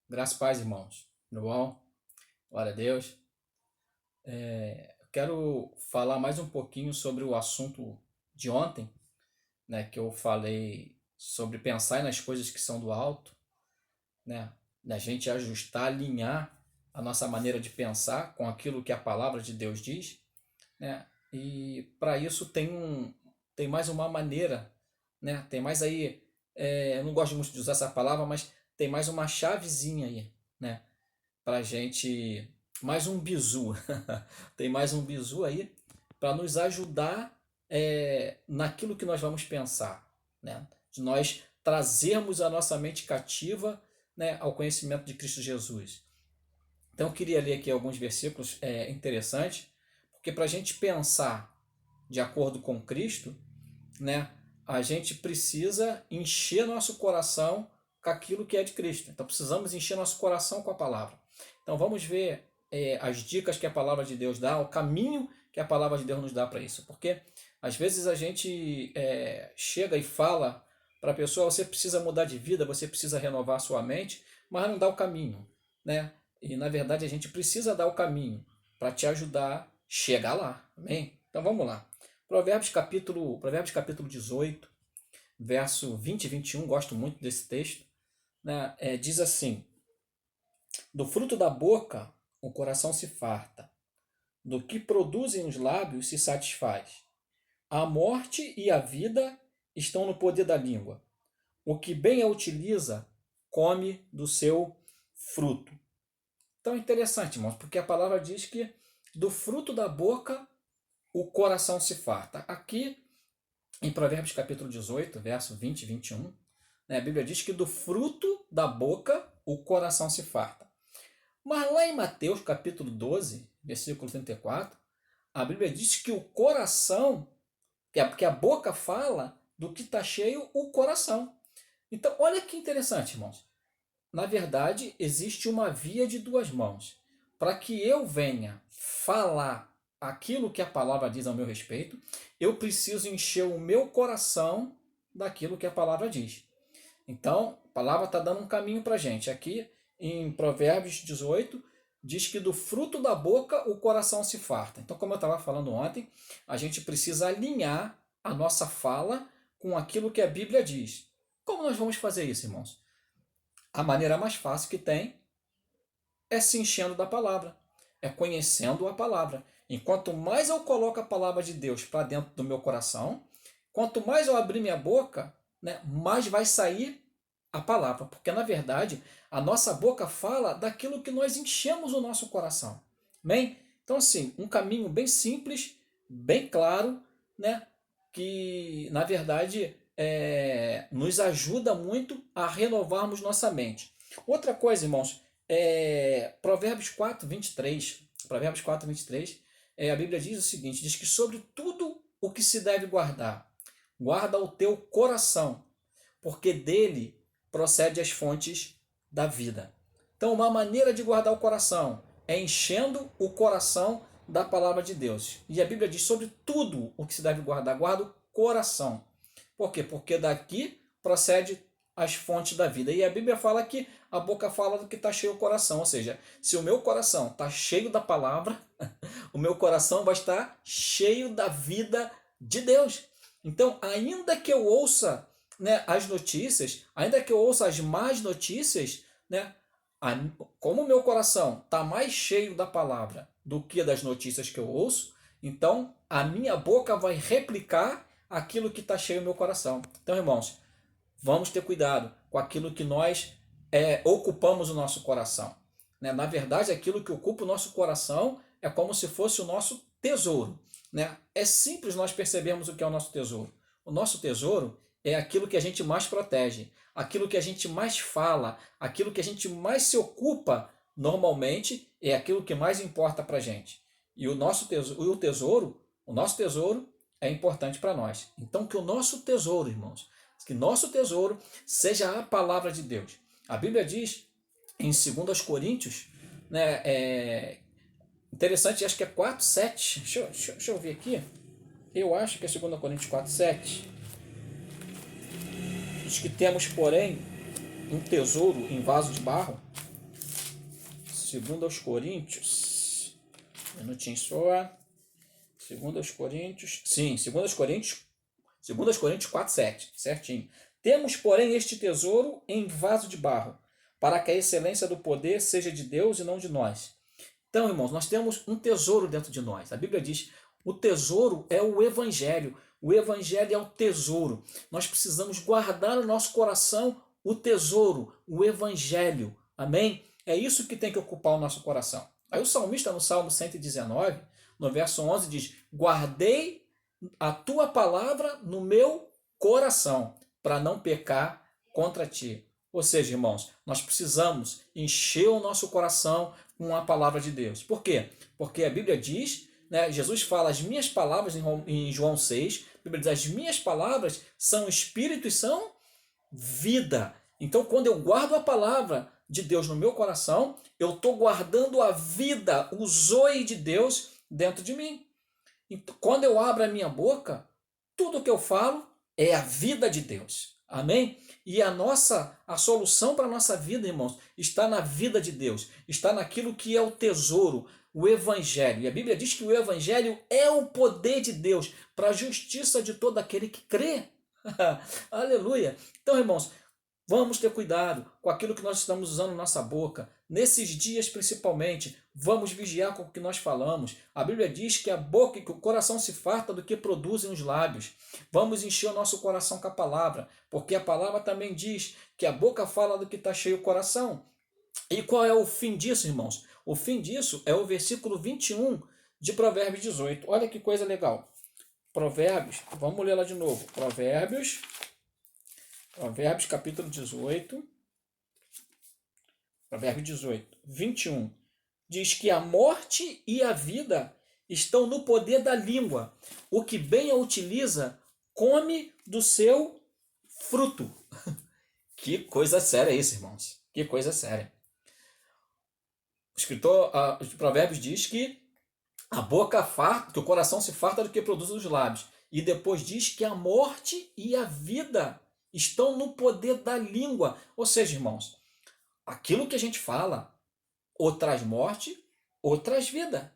Graças e paz, irmãos. Tudo bom? Glória a Deus. Eu quero falar mais um pouquinho sobre o assunto de ontem, né, que eu falei sobre pensar nas coisas que são do alto, né, da gente ajustar, alinhar a nossa maneira de pensar com aquilo que a palavra de Deus diz, né? E para isso tem mais uma maneira, né? Tem mais aí, eu não gosto muito de usar essa palavra, mas tem mais uma chavezinha aí, né? Para gente, mais um bizu, tem mais um bizu aí para nos ajudar naquilo que nós vamos pensar, né? De nós trazermos a nossa mente cativa, né, ao conhecimento de Cristo Jesus. Então eu queria ler aqui alguns versículos interessantes, porque para a gente pensar de acordo com Cristo, né, a gente precisa encher nosso coração com aquilo que é de Cristo. Então precisamos encher nosso coração com a palavra. Então vamos ver as dicas que a palavra de Deus dá, o caminho que a palavra de Deus nos dá para isso. Porque às vezes a gente chega e fala para a pessoa: você precisa mudar de vida, você precisa renovar sua mente, mas não dá o caminho, né? E na verdade a gente precisa dar o caminho para te ajudar a chegar lá. Amém? Então vamos lá. Provérbios capítulo 18, verso 20 e 21, gosto muito desse texto, né? Diz assim: do fruto da boca o coração se farta, do que produzem os lábios se satisfaz. A morte e a vida estão no poder da língua. O que bem a utiliza, come do seu fruto. Então é interessante, irmãos, porque a palavra diz que do fruto da boca o coração se farta. Aqui em Provérbios capítulo 18, verso 20 e 21, né, a Bíblia diz que do fruto da boca o coração se farta. Mas lá em Mateus capítulo 12, versículo 34, a Bíblia diz que o coração, que a boca fala do que está cheio o coração. Então, olha que interessante, irmãos. Na verdade, existe uma via de duas mãos. Para que eu venha falar aquilo que a palavra diz ao meu respeito, eu preciso encher o meu coração daquilo que a palavra diz. Então, a palavra está dando um caminho para a gente. Aqui em Provérbios 18, diz que do fruto da boca o coração se farta. Então, como eu estava falando ontem, a gente precisa alinhar a nossa fala com aquilo que a Bíblia diz. Como nós vamos fazer isso, irmãos? A maneira mais fácil que tem é se enchendo da palavra, é conhecendo a palavra. Enquanto mais eu coloco a palavra de Deus para dentro do meu coração, quanto mais eu abrir minha boca, né, mais vai sair a palavra. Porque, na verdade, a nossa boca fala daquilo que nós enchemos o nosso coração. Amém? Então, assim, um caminho bem simples, bem claro, né, que, na verdade, nos ajuda muito a renovarmos nossa mente. Outra coisa, irmãos, Provérbios 4, 23. Provérbios 4, 23. A Bíblia diz o seguinte: diz que sobre tudo o que se deve guardar, guarda o teu coração, porque dele procede as fontes da vida. Então, uma maneira de guardar o coração é enchendo o coração da palavra de Deus. E a Bíblia diz sobre tudo o que se deve guardar, guarda o coração. Por quê? Porque daqui procede as fontes da vida. E a Bíblia fala que a boca fala do que está cheio o coração. Ou seja, se o meu coração está cheio da palavra, o meu coração vai estar cheio da vida de Deus. Então, ainda que eu ouça, né, as notícias, ainda que eu ouça as más notícias, né, como o meu coração está mais cheio da palavra do que das notícias que eu ouço, então a minha boca vai replicar aquilo que está cheio no meu coração. Então, irmãos, vamos ter cuidado com aquilo que nós ocupamos o nosso coração. Né? Na verdade, aquilo que ocupa o nosso coração é como se fosse o nosso tesouro. Né? É simples nós percebermos o que é o nosso tesouro. O nosso tesouro é aquilo que a gente mais protege, aquilo que a gente mais fala, aquilo que a gente mais se ocupa normalmente é aquilo que mais importa para a gente. E o nosso tesouro é importante para nós. Então, que o nosso tesouro, irmãos, que nosso tesouro seja a palavra de Deus. A Bíblia diz em 2 Coríntios, né, interessante, acho que é 4, 7. Deixa eu ver aqui. Eu acho que é 2 Coríntios 4, 7. Diz que temos, porém, um tesouro em vaso de barro, 2 aos Coríntios, um minutinho só, 2 aos Coríntios, sim, 2 aos Coríntios 4:7, certinho. Temos, porém, este tesouro em vaso de barro, para que a excelência do poder seja de Deus e não de nós. Então, irmãos, nós temos um tesouro dentro de nós. A Bíblia diz, o tesouro é o Evangelho. O Evangelho é o tesouro. Nós precisamos guardar no nosso coração o tesouro, o Evangelho. Amém? É isso que tem que ocupar o nosso coração. Aí o salmista, no Salmo 119, no verso 11, diz, guardei a tua palavra no meu coração, para não pecar contra ti. Ou seja, irmãos, nós precisamos encher o nosso coração com a palavra de Deus. Por quê? Porque a Bíblia diz, né, Jesus fala as minhas palavras em João 6, a Bíblia diz, as minhas palavras são espírito e são vida. Então, quando eu guardo a palavra de Deus no meu coração, eu estou guardando a vida, o zoe de Deus dentro de mim. Então, quando eu abro a minha boca, tudo que eu falo é a vida de Deus. Amém? E a solução para a nossa vida, irmãos, está na vida de Deus, está naquilo que é o tesouro, o Evangelho. E a Bíblia diz que o Evangelho é o poder de Deus para a justiça de todo aquele que crê. Aleluia! Então, irmãos, vamos ter cuidado com aquilo que nós estamos usando na nossa boca. Nesses dias, principalmente, vamos vigiar com o que nós falamos. A Bíblia diz que a boca e que o coração se farta do que produzem os lábios. Vamos encher o nosso coração com a palavra, porque a palavra também diz que a boca fala do que está cheio o coração. E qual é o fim disso, irmãos? O fim disso é o versículo 21 de Provérbios 18. Olha que coisa legal. Provérbios, vamos ler lá de novo. Provérbios capítulo 18, Provérbios 18, 21, diz que a morte e a vida estão no poder da língua. O que bem a utiliza, come do seu fruto. Que coisa séria isso, irmãos. Que coisa séria. O escritor de Provérbios diz que a boca farta, que o coração se farta do que produz os lábios. E depois diz que a morte e a vida estão no poder da língua. Ou seja, irmãos, aquilo que a gente fala ou traz morte ou traz vida.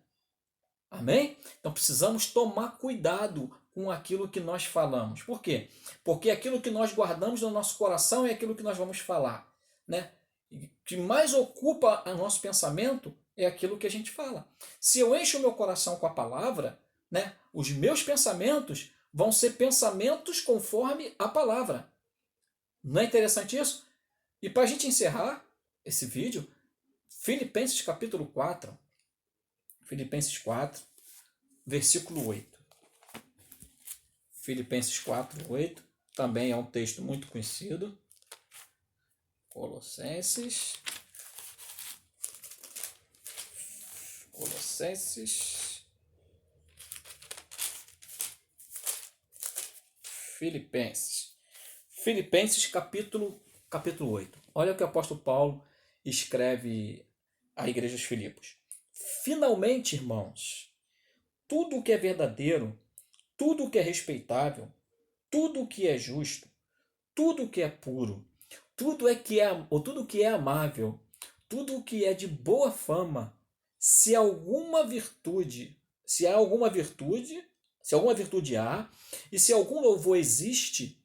Amém? Então precisamos tomar cuidado com aquilo que nós falamos. Por quê? Porque aquilo que nós guardamos no nosso coração é aquilo que nós vamos falar, né? O que mais ocupa o nosso pensamento é aquilo que a gente fala. Se eu encho o meu coração com a palavra, né, os meus pensamentos vão ser pensamentos conforme a palavra. Não é interessante isso? E para a gente encerrar esse vídeo, Filipenses capítulo 4, Filipenses 4, versículo 8. Filipenses 4, 8, também é um texto muito conhecido. Colossenses, Filipenses capítulo 8. Olha o que o apóstolo Paulo escreve à igreja dos Filipos. Finalmente, irmãos, tudo o que é verdadeiro, tudo o que é respeitável, tudo o que é justo, tudo o que é puro, tudo o que é amável, tudo o que é de boa fama, se alguma virtude há, e se algum louvor existe,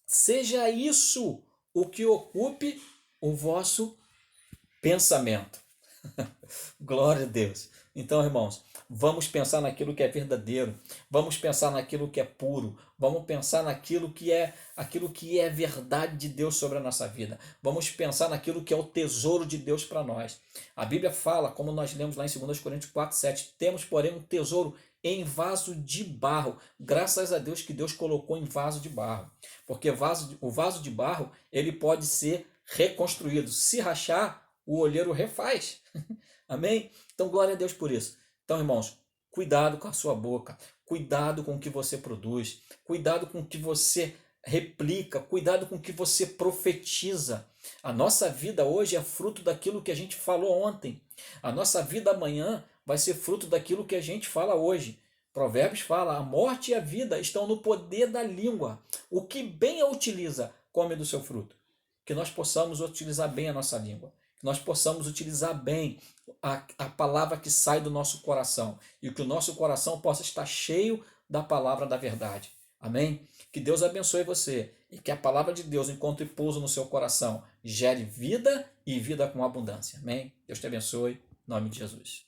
seja isso o que ocupe o vosso pensamento. Glória a Deus. Então, irmãos, vamos pensar naquilo que é verdadeiro, vamos pensar naquilo que é puro, vamos pensar naquilo que é verdade de Deus sobre a nossa vida. Vamos pensar naquilo que é o tesouro de Deus para nós. A Bíblia fala, como nós lemos lá em 2 Coríntios 4:7, temos, porém, um tesouro em vaso de barro. Graças a Deus que Deus colocou em vaso de barro. Porque o vaso de barro, ele pode ser reconstruído. Se rachar, o olheiro refaz. Amém? Então, glória a Deus por isso. Então, irmãos, cuidado com a sua boca, cuidado com o que você produz, cuidado com o que você replica, cuidado com o que você profetiza. A nossa vida hoje é fruto daquilo que a gente falou ontem. A nossa vida amanhã vai ser fruto daquilo que a gente fala hoje. Provérbios fala, a morte e a vida estão no poder da língua. O que bem a utiliza, come do seu fruto. Que nós possamos utilizar bem a nossa língua. que nós possamos utilizar bem a palavra que sai do nosso coração e que o nosso coração possa estar cheio da palavra da verdade. Amém? Que Deus abençoe você e que a palavra de Deus encontre pouso no seu coração, gere vida e vida com abundância. Amém? Deus te abençoe, em nome de Jesus.